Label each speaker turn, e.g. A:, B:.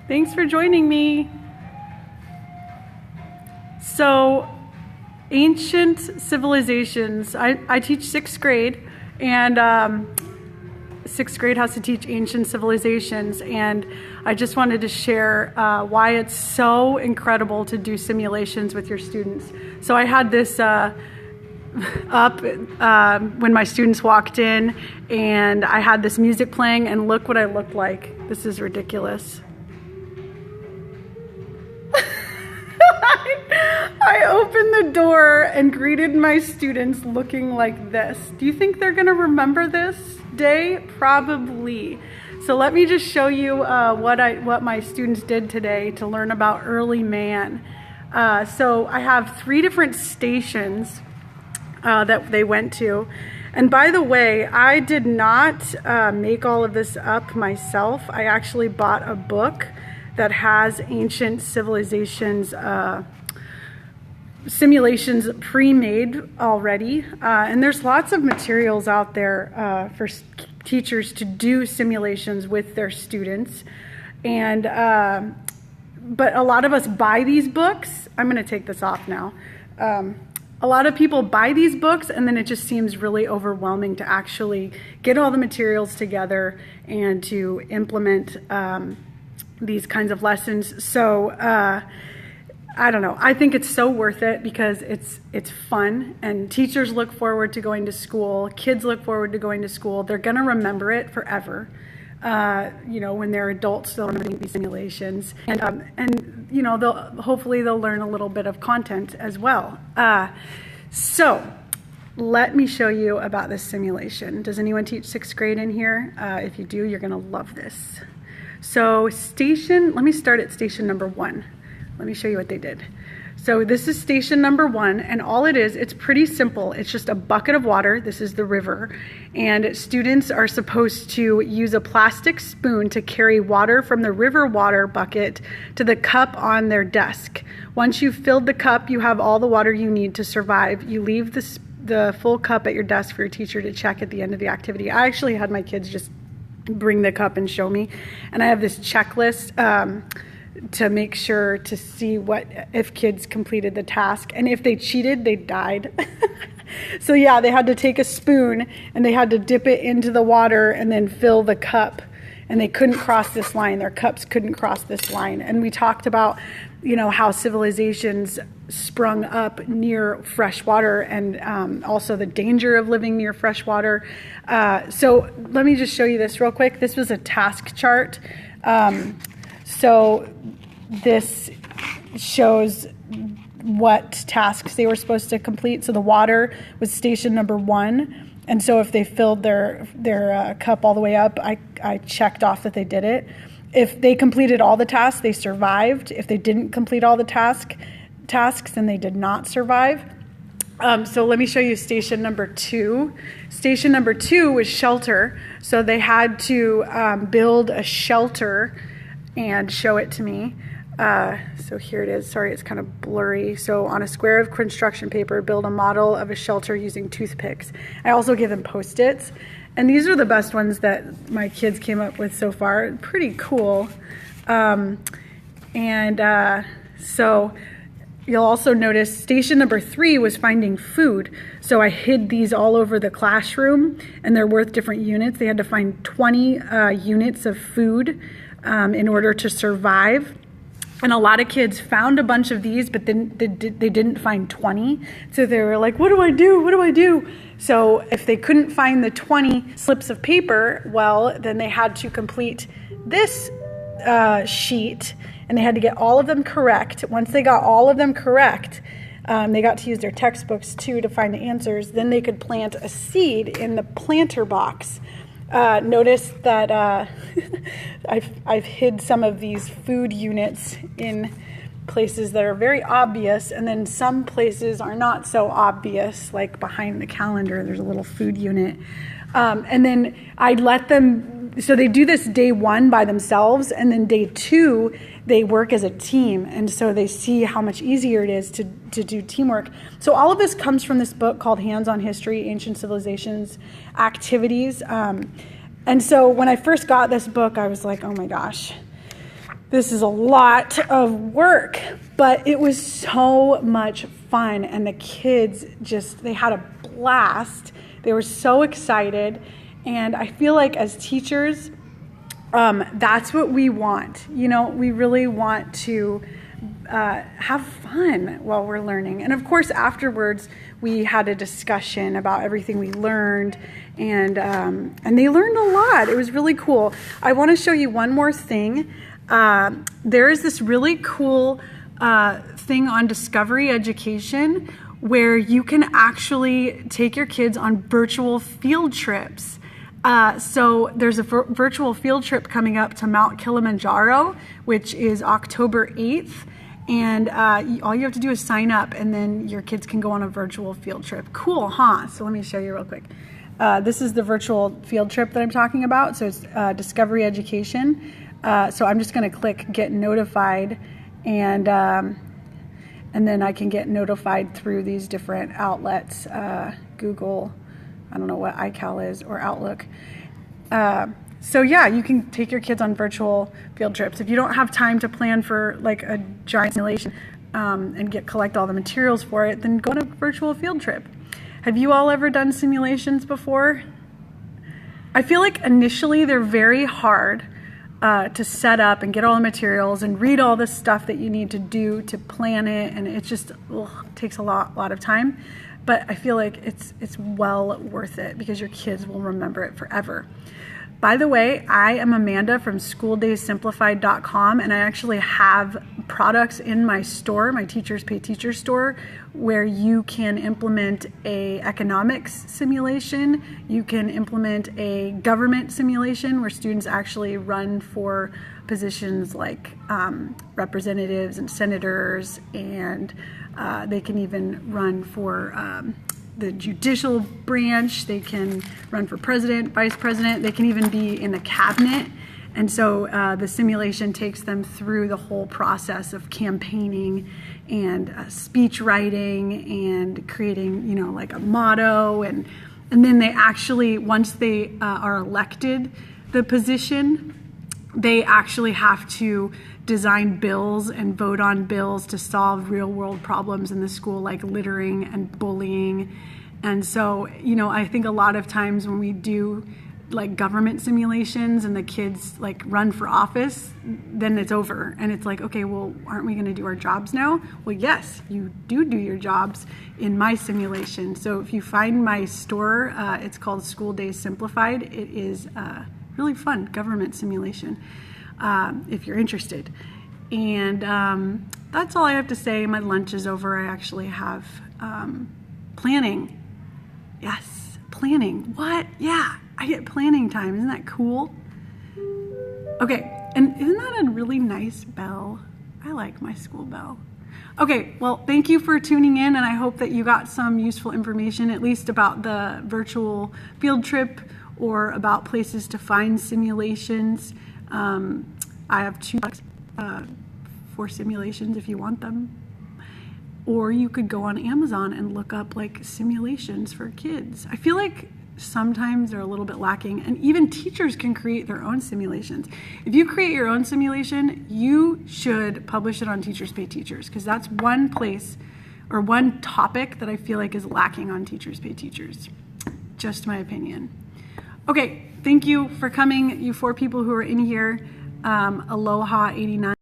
A: Thanks for joining me. So, ancient civilizations. I teach 6th grade, and 6th grade has to teach ancient civilizations, and I just wanted to share why it's so incredible to do simulations with your students. So I had this up when my students walked in, and I had this music playing, and look what I looked like. This is ridiculous. I opened the door and greeted my students looking like this. Do you think they're going to remember this day? Probably. So let me just show you what my students did today to learn about early man. So I have 3 different stations that they went to. And by the way, I did not make all of this up myself. I actually bought a book that has ancient civilizations simulations pre-made already, and there's lots of materials out there for teachers to do simulations with their students, and but a lot of us buy these books. I'm going to take this off now. A lot of people buy these books, and then it just seems really overwhelming to actually get all the materials together and to implement these kinds of lessons. So I don't know. I think it's so worth it because it's fun, and teachers look forward to going to school. Kids look forward to going to school. They're going to remember it forever. When they're adults, they'll remember these simulations, and hopefully they'll learn a little bit of content as well. So let me show you about this simulation. Does anyone teach 6th grade in here? If you do, you're going to love this. So let me start at station number 1. Let me show you what they did. So this is station number 1, and all it's pretty simple. It's just a bucket of water. This is the river. And students are supposed to use a plastic spoon to carry water from the river water bucket to the cup on their desk. Once you've filled the cup, you have all the water you need to survive. You leave the full cup at your desk for your teacher to check at the end of the activity. I actually had my kids just bring the cup and show me. And I have this checklist to make sure to see if kids completed the task, and if they cheated, they died. So yeah, they had to take a spoon and they had to dip it into the water and then fill the cup, and they couldn't cross this line. Their cups couldn't cross this line. And we talked about how civilizations sprung up near fresh water, and also the danger of living near fresh water. So let me just show you this real quick. This was a task chart. So this shows what tasks they were supposed to complete. So the water was station number 1. And so if they filled their cup all the way up, I checked off that they did it. If they completed all the tasks, they survived. If they didn't complete all the tasks, then they did not survive. So let me show you station number 2. Station number 2 was shelter. So they had to build a shelter and show it to me. So here it is. Sorry, it's kind of blurry. So on a square of construction paper, build a model of a shelter using toothpicks. I also give them Post-its. And these are the best ones that my kids came up with so far. Pretty cool. So you'll also notice station number 3 was finding food. So I hid these all over the classroom, and they're worth different units. They had to find 20 units of food in order to survive. And a lot of kids found a bunch of these, but then they didn't find 20. So they were like, what do I do? What do I do? So if they couldn't find the 20 slips of paper, well, then they had to complete this sheet, and they had to get all of them correct. Once they got all of them correct, they got to use their textbooks too to find the answers. Then they could plant a seed in the planter box. Notice that I've hid some of these food units in places that are very obvious, and then some places are not so obvious, like behind the calendar there's a little food unit. And then I let them, so they do this day 1 by themselves, and then day 2 they work as a team, and so they see how much easier it is to do teamwork. So all of this comes from this book called Hands-on History, Ancient Civilizations, Activities. And so when I first got this book, I was like, oh my gosh, this is a lot of work, but it was so much fun. And the kids they had a blast. They were so excited. And I feel like as teachers, that's what we want. We really want to have fun while we're learning. And of course, afterwards, we had a discussion about everything we learned, and they learned a lot. It was really cool. I want to show you one more thing. There is this really cool thing on Discovery Education where you can actually take your kids on virtual field trips. So there's a virtual field trip coming up to Mount Kilimanjaro, which is October 8th. And all you have to do is sign up, and then your kids can go on a virtual field trip. Cool, huh? So let me show you real quick. This is the virtual field trip that I'm talking about. So it's Discovery Education. So I'm just going to click Get Notified, and then I can get notified through these different outlets, Google, I don't know what iCal is, or Outlook. So yeah, you can take your kids on virtual field trips. If you don't have time to plan for like a giant simulation and collect all the materials for it, then go on a virtual field trip. Have you all ever done simulations before? I feel like initially they're very hard to set up and get all the materials and read all the stuff that you need to do to plan it, and it just takes a lot of time. But I feel like it's well worth it because your kids will remember it forever. By the way, I am Amanda from SchoolDaysSimplified.com, and I actually have products in my store, my Teachers Pay Teachers store, where you can implement a economics simulation. You can implement a government simulation where students actually run for positions like representatives and senators, and they can even run for the judicial branch. They can run for president, vice president. They can even be in the cabinet. And so the simulation takes them through the whole process of campaigning and speech writing and creating, like a motto. And then they actually, once they are elected the position, they actually have to design bills and vote on bills to solve real world problems in the school, like littering and bullying. And so, I think a lot of times when we do like government simulations and the kids like run for office, then it's over. And it's like, okay, well, aren't we going to do our jobs now? Well, yes, you do your jobs in my simulation. So if you find my store, it's called School Days Simplified. It is really fun government simulation if you're interested. And that's all I have to say. My lunch is over. I actually have planning. Yes, planning. What? Yeah, I get planning time. Isn't that cool? Okay, and isn't that a really nice bell? I like my school bell. Okay, well, thank you for tuning in, and I hope that you got some useful information, at least about the virtual field trip or about places to find simulations. I have 2 bucks for simulations if you want them. Or you could go on Amazon and look up like simulations for kids. I feel like sometimes they're a little bit lacking, and even teachers can create their own simulations. If you create your own simulation, you should publish it on Teachers Pay Teachers, because that's one place or one topic that I feel like is lacking on Teachers Pay Teachers. Just my opinion. Okay, thank you for coming, you 4 people who are in here. Aloha 89.